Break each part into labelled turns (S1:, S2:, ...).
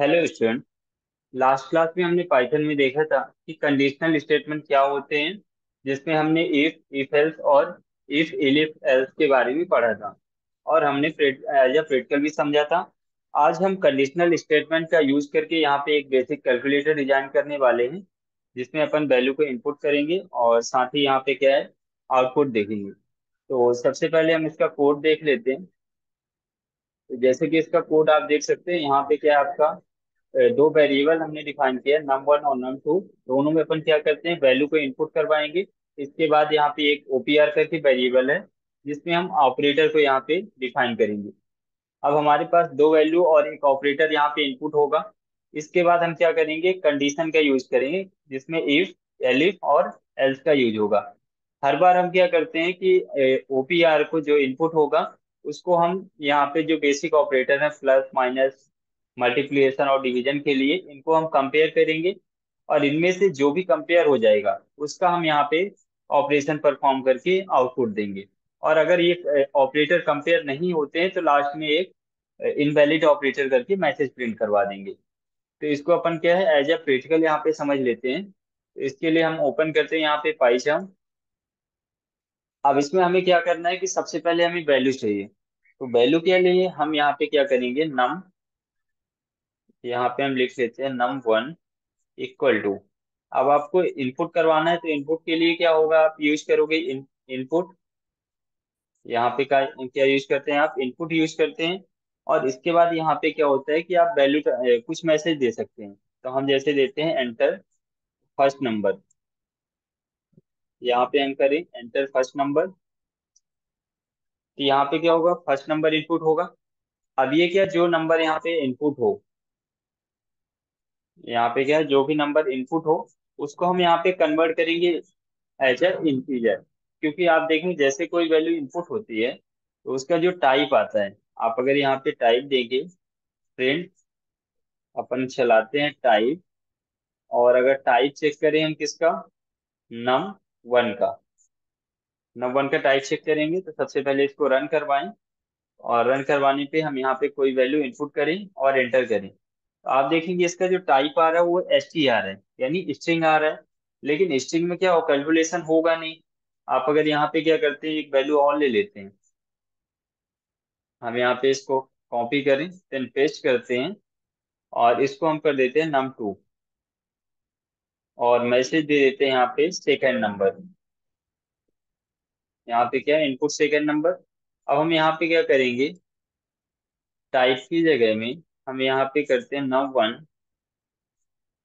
S1: Hello student. Last class में हमने Python में देखा था कि कंडीशनल स्टेटमेंट क्या होते हैं, जिसमें हमने इफ एल्स और इफ एलिफ एल्स के बारे में पढ़ा था और हमने एज अ प्रैक्टिकल भी समझा था। आज हम कंडीशनल स्टेटमेंट का यूज करके यहाँ पे एक बेसिक कैलकुलेटर डिजाइन करने वाले हैं, जिसमें अपन वैल्यू को इनपुट करेंगे और साथ ही यहाँ पे क्या है, आउटपुट देखेंगे। तो सबसे पहले हम इसका कोड देख लेते हैं। तो जैसे कि इसका कोड आप देख सकते हैं, यहाँ पे क्या है आपका, दो वेरिएबल हमने डिफाइन किया है, num1 और num2। दोनों में अपन क्या करते हैं, वैल्यू को इनपुट करवाएंगे। इसके बाद यहाँ पे एक ओपीआर करके वेरिएबल है, जिसमें हम ऑपरेटर को यहाँ पे डिफाइन करेंगे। अब हमारे पास दो वैल्यू और एक ऑपरेटर यहाँ पे इनपुट होगा। इसके बाद हम क्या करेंगे, कंडीशन का यूज करेंगे, जिसमें इफ, एलिफ और एल्स का यूज होगा। हर बार हम क्या करते हैं कि ओपीआर को जो इनपुट होगा, उसको हम यहाँ पे जो बेसिक ऑपरेटर है, प्लस माइनस मल्टीप्लिकेशन और डिवीजन के लिए, इनको हम कंपेयर करेंगे। और इनमें से जो भी कंपेयर हो जाएगा, उसका हम यहाँ पे ऑपरेशन परफॉर्म करके आउटपुट देंगे। और अगर ये ऑपरेटर कंपेयर नहीं होते हैं, तो लास्ट में एक इनवैलिड ऑपरेटर करके मैसेज प्रिंट करवा देंगे। तो इसको अपन क्या है, एज ए प्रैक्टिकल यहाँ पे समझ लेते हैं। तो इसके लिए हम ओपन करते हैं यहाँ पे पाइथन। अब इसमें हमें क्या करना है कि सबसे पहले हमें वैल्यू चाहिए। तो वैल्यू के लिए हम यहाँ पे क्या करेंगे, नम, यहाँ पे हम लिख लेते हैं num1 इक्वल टू। अब आपको इनपुट करवाना है, तो इनपुट के लिए क्या होगा, आप यूज करोगे इनपुट। यहाँ पे क्या क्या यूज करते हैं, आप इनपुट यूज करते हैं। और इसके बाद यहाँ पे क्या होता है कि आप वैल्यू कुछ मैसेज दे सकते हैं। तो हम जैसे देते हैं एंटर फर्स्ट नंबर। यहाँ पे हम करें एंटर फर्स्ट नंबर। तो यहाँ पे क्या होगा, फर्स्ट नंबर इनपुट होगा। अब ये क्या, जो नंबर यहाँ पे इनपुट हो, यहाँ पे क्या है, जो भी नंबर इनपुट हो, उसको हम यहाँ पे कन्वर्ट करेंगे एज ए इंटीजर। क्योंकि आप देखें, जैसे कोई वैल्यू इनपुट होती है, तो उसका जो टाइप आता है, आप अगर यहाँ पे टाइप देंगे, प्रिंट, अपन चलाते हैं टाइप। और अगर टाइप चेक करें हम किसका, नम वन का, नम वन का टाइप चेक करेंगे। तो सबसे पहले इसको रन करवाएं, और रन करवाने पे हम यहाँ पे कोई वैल्यू इनपुट करें और एंटर करें। तो आप देखेंगे इसका जो टाइप आ रहा है वो एस टी आ रहा है, यानी स्ट्रिंग आ रहा है। लेकिन स्ट्रिंग में क्या हो, कैलकुलेशन होगा नहीं। आप अगर यहाँ पे क्या करते हैं, एक वैल्यू और ले लेते हैं। हम यहाँ पे इसको कॉपी करें, देन पेस्ट करते हैं, और इसको हम कर देते हैं num2। और मैसेज दे देते हैं यहाँ पे सेकेंड नंबर। यहाँ पे क्या है, इनपुट सेकेंड नंबर। अब हम यहाँ पे क्या करेंगे, टाइप की जगह में हम यहाँ पे करते हैं num1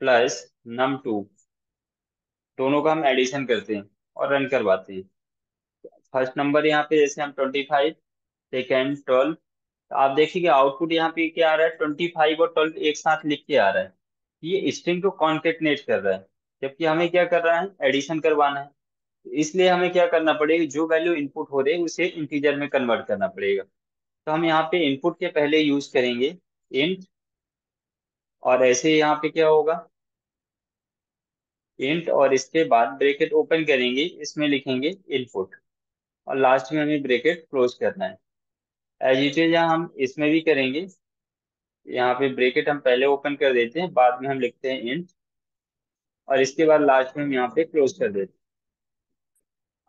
S1: प्लस num2। दोनों का हम एडिशन करते हैं और रन करवाते हैं। फर्स्ट नंबर यहाँ पे जैसे हम 25, सेकेंड 12। तो आप देखिए आउटपुट यहाँ पे क्या आ रहा है, 25 और 12 एक साथ लिख के आ रहा है। ये स्ट्रिंग को कॉन्केटनेट कर रहा है, जबकि हमें क्या कर रहा है, एडिशन करवाना है। तो इसलिए हमें क्या करना पड़ेगा, जो वैल्यू इनपुट हो रही है उसे इंटीजर में कन्वर्ट करना पड़ेगा। तो हम यहाँ पे इनपुट के पहले यूज करेंगे इंट। और ऐसे ही यहाँ पे क्या होगा, इंट, और इसके बाद ब्रैकेट ओपन करेंगे, इसमें लिखेंगे इनपुट, और लास्ट में हमें ब्रैकेट क्लोज करना है। एज इट इज हम इसमें भी करेंगे। यहाँ पे ब्रैकेट हम पहले ओपन कर देते हैं, बाद में हम लिखते हैं इंट, और इसके बाद लास्ट में हम यहाँ पे क्लोज कर देते हैं।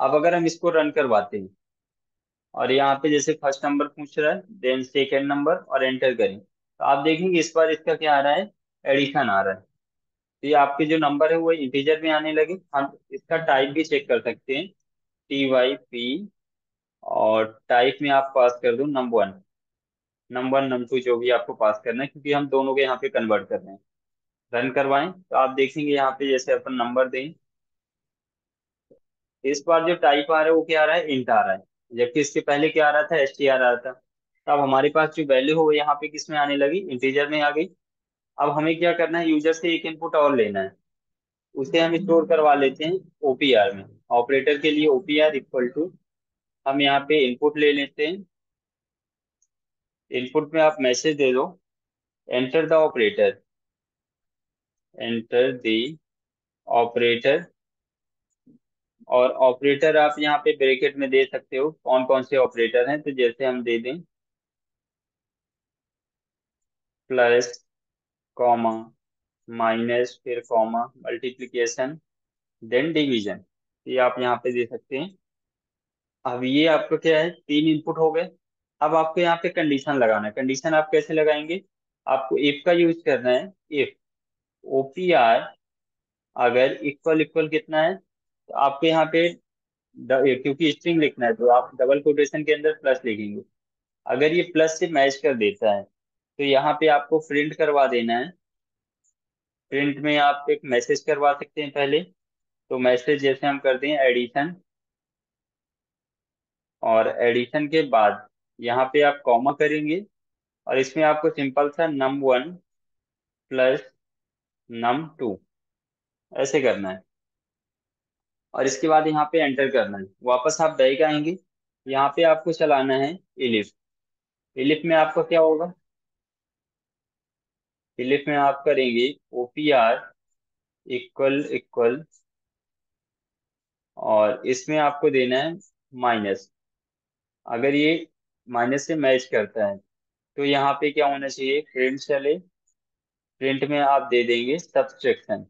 S1: अब अगर हम इसको रन करवाते हैं, और यहाँ पे जैसे फर्स्ट नंबर पूछ रहा है, देन सेकेंड नंबर, और एंटर करें, तो आप देखेंगे इस बार इसका क्या आ रहा है, एडिशन आ रहा है। तो ये आपके जो नंबर है वो इंटीजर में आने लगे। हम इसका टाइप भी चेक कर सकते हैं, TYP, और टाइप में आप पास कर दो num1, num1 num2 जो भी आपको पास करना है, क्योंकि हम दोनों के यहाँ पे कन्वर्ट कर रहे हैं। रन करवाएं तो आप देखेंगे यहाँ पे जैसे अपन नंबर दें, इस बार जो टाइप आ रहा है वो क्या आ रहा है, इंट आ रहा है। जबकि इसके पहले क्या आ रहा था, STR आ रहा था। तो अब हमारे पास जो वैल्यू हो वो यहाँ पे किस में आने लगी, इंटीजर में आ गई। अब हमें क्या करना है, यूजर से एक इनपुट और लेना है। उसे हम स्टोर करवा लेते हैं ओपीआर में। ऑपरेटर के लिए ओपीआर इक्वल टू, हम यहाँ पे इनपुट ले लेते हैं। इनपुट में आप मैसेज दे दो, enter the operator, enter the operator. और ऑपरेटर आप यहाँ पे ब्रैकेट में दे सकते हो, कौन कौन से ऑपरेटर हैं। तो जैसे हम दे दें प्लस कॉमा, माइनस, फिर कॉमा, मल्टीप्लिकेशन, देन डिवीजन। ये आप यहाँ पे दे सकते हैं। अब ये आपको क्या है, तीन इनपुट हो गए। अब आपको यहाँ पे कंडीशन लगाना है। कंडीशन आप कैसे लगाएंगे, आपको इफ का यूज करना है। इफ ओपीआर अगर इक्वल इक्वल कितना है, तो आपको यहाँ पे क्योंकि स्ट्रिंग लिखना है तो आप डबल कोटेशन के अंदर प्लस लिखेंगे। अगर ये प्लस से मैच कर देता है तो यहाँ पे आपको प्रिंट करवा देना है। प्रिंट में आप एक मैसेज करवा सकते हैं पहले। तो मैसेज जैसे हम करते हैं एडिशन, और एडिशन के बाद यहाँ पे आप कॉमा करेंगे, और इसमें आपको सिंपल सा num1 प्लस num2 ऐसे करना है। और इसके बाद यहाँ पे एंटर करना है। वापस आप बैक आएंगे, यहाँ पे आपको चलाना है इलिफ। इलिफ में आपको क्या होगा, इलिफ में आप करेंगे ओपीआर इक्वल इक्वल, और इसमें आपको देना है माइनस। अगर ये माइनस से मैच करता है तो यहाँ पे क्या होना चाहिए, प्रिंट चले। प्रिंट में आप दे देंगे सब्सट्रैक्शन,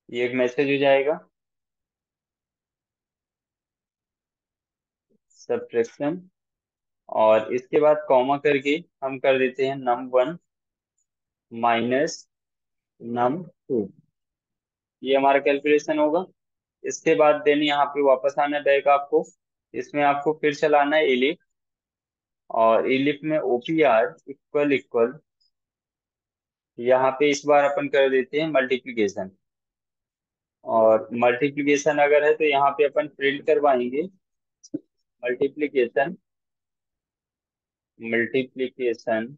S1: ये एक मैसेज हो जाएगा सब्ट्रैक्शन। और इसके बाद कॉमा करके हम कर देते हैं num1 माइनस num2। ये हमारा कैलकुलेशन होगा। इसके बाद देन यहाँ पे वापस आना है बैक आपको। इसमें आपको फिर चलाना है इलिफ, और इलिफ में ओपीआर इक्वल इक्वल, यहाँ पे इस बार अपन कर देते हैं मल्टीप्लिकेशन। और मल्टीप्लिकेशन अगर है तो यहाँ पे अपन प्रिंट करवाएंगे मल्टीप्लिकेशन, मल्टीप्लिकेशन।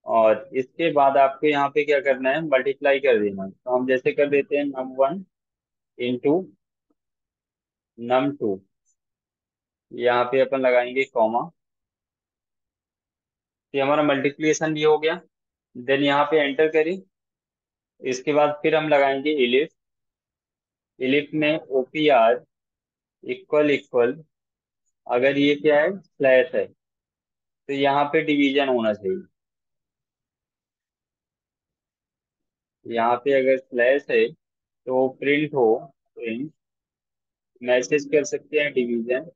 S1: और इसके बाद आपको यहाँ पे क्या करना है, मल्टीप्लाई कर देना है। तो हम जैसे कर देते हैं num1 इंटू num2, यहाँ पे अपन लगाएंगे कॉमा। ये हमारा मल्टीप्लिकेशन भी हो गया। देन यहाँ पे एंटर करें। इसके बाद फिर हम लगाएंगे इलिफ। इलिफ में ओपीआर इक्वल इक्वल, अगर ये क्या है स्लैश है तो यहाँ पे डिवीजन होना चाहिए। यहाँ पे अगर स्लैश है तो प्रिंट हो, प्रिंट मैसेज कर सकते हैं डिवीजन।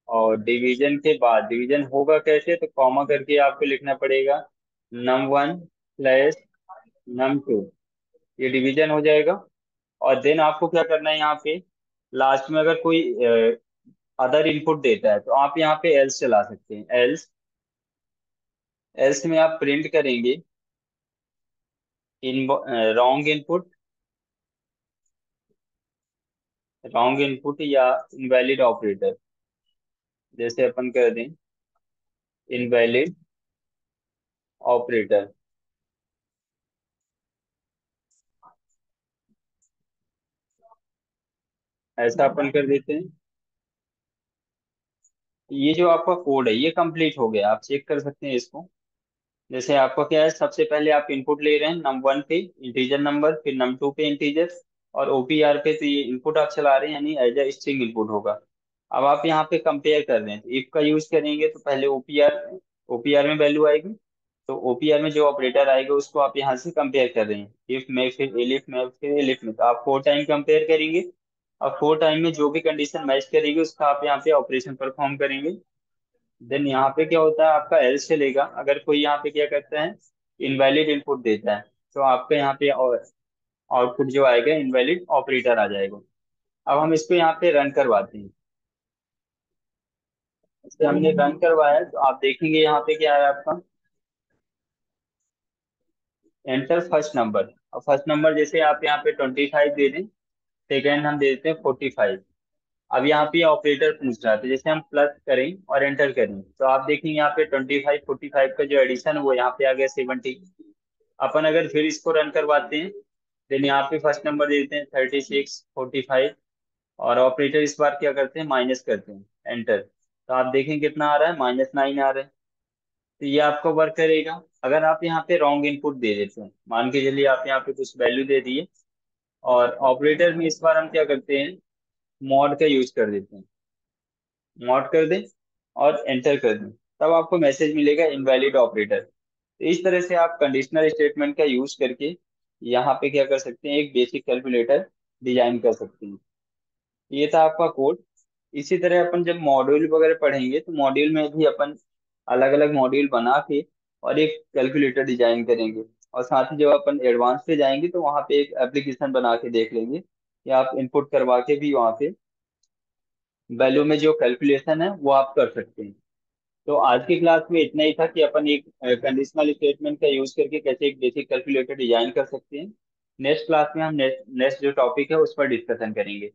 S1: और डिवीजन के बाद डिवीजन होगा कैसे, तो कॉमा करके आपको लिखना पड़ेगा num1 प्लस num2, ये डिवीजन हो जाएगा। और देन आपको क्या करना है, यहाँ पे लास्ट में अगर कोई अदर इनपुट देता है तो आप यहाँ पे एल्स चला सकते हैं। एल्स, एल्स में आप प्रिंट करेंगे in wrong input, wrong input या इनवैलिड ऑपरेटर। जैसे अपन कर दें इनवैलिड ऑपरेटर, ऐसा अपन कर देते हैं। ये जो आपका कोड है ये कंप्लीट हो गया, आप चेक कर सकते हैं इसको। जैसे आपका क्या है, सबसे पहले आप इनपुट ले रहे हैं num1 पे इंटीजर नंबर, फिर num2 पे इंटीजर, और ओपीआर पे तो ये इनपुट आप चला रहे हैं, यानी एज ए स्ट्रिंग इनपुट होगा। अब आप यहाँ पे कंपेयर कर रहे हैं, तो इफ का यूज करेंगे तो पहले ओपीआर, ओपीआर में वैल्यू आएगी। तो ओपीआर में जो ऑपरेटर आएगा उसको आप यहाँ से कंपेयर कर रहे हैं, इफ में फिर एलिफ में फिर एलिफ में, तो आप 4 टाइम कंपेयर करेंगे। और 4 टाइम में जो भी कंडीशन मैच करेगी उसका आप यहाँ पे ऑपरेशन परफॉर्म करेंगे। देन यहाँ पे क्या होता है, आपका एल्स चलेगा। अगर कोई यहाँ पे क्या करता है, इनवैलिड इनपुट देता है, तो आपका यहाँ पे आउटपुट जो आएगा इनवैलिड ऑपरेटर आ जाएगा। अब हम इसको यहाँ पे रन करवाते हैं। इसे हमने रन करवाया तो आप देखेंगे यहाँ पे क्या है आपका, एंटर फर्स्ट नंबर। और फर्स्ट नंबर जैसे आप यहाँ पे 25 दे दें, सेकेंड हम दे देते हैं 45। अब यहाँ पे ऑपरेटर पूछ रहा था, जैसे हम प्लस करें और एंटर करें तो आप देखेंगे यहाँ पे 25 45 का जो एडिशन है वो यहाँ पे आ गया 70। अपन अगर फिर इसको रन करवाते हैं, देन यहाँ पे फर्स्ट नंबर दे देते हैं 36 45, और ऑपरेटर इस बार क्या करते हैं, माइनस करते हैं, एंटर। तो आप देखें कितना आ रहा है, -9 आ रहा है। तो ये आपको वर्क करेगा। अगर आप यहाँ पे रॉन्ग इनपुट दे देते हैं, मान के चलिए आप यहाँ पे कुछ वैल्यू दे दिए, और ऑपरेटर में इस बार हम क्या करते हैं, मॉड का यूज कर देते हैं। मॉड कर दें और एंटर कर दें, तब आपको मैसेज मिलेगा इनवैलिड ऑपरेटर। तो इस तरह से आप कंडीशनल स्टेटमेंट का यूज करके यहाँ पे क्या कर सकते हैं, एक बेसिक कैलकुलेटर डिजाइन कर सकते हैं। ये था आपका कोड। इसी तरह अपन जब मॉड्यूल वगैरह पढ़ेंगे तो मॉड्यूल में भी अपन अलग अलग मॉड्यूल बना के और एक कैलकुलेटर डिजाइन करेंगे। और साथ ही जब अपन एडवांस पे जाएंगे तो वहाँ पे एक एप्लीकेशन बना के देख लेंगे कि आप इनपुट करवा के भी वहाँ पे वैल्यू में जो कैलकुलेशन है वो आप कर सकते हैं। तो आज की क्लास में इतना ही था कि अपन एक कंडीशनल स्टेटमेंट का यूज करके कैसे एक बेसिक कैलकुलेटर डिजाइन कर सकते हैं। नेक्स्ट क्लास में हम नेक्स्ट नेक्स्ट जो टॉपिक है उस पर डिस्कशन करेंगे।